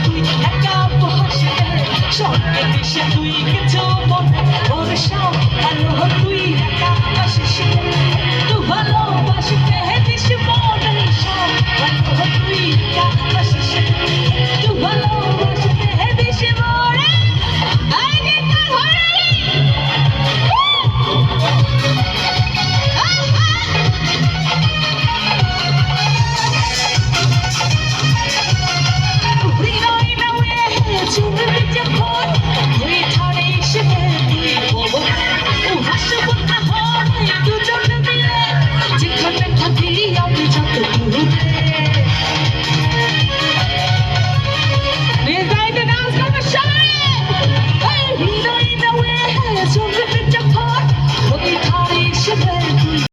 তুই একা বসে সঙ্গে দেশে তুই কিছু মনে ওর সব ভালো তুই একা আসিস তুই ভালোবাসতে দিস মনে সব ভালো তুই একা আসিস তুই ভালোবাসতে দিস মনে আই গীতা ধরে যেখানে থাকি আমি যত দূরে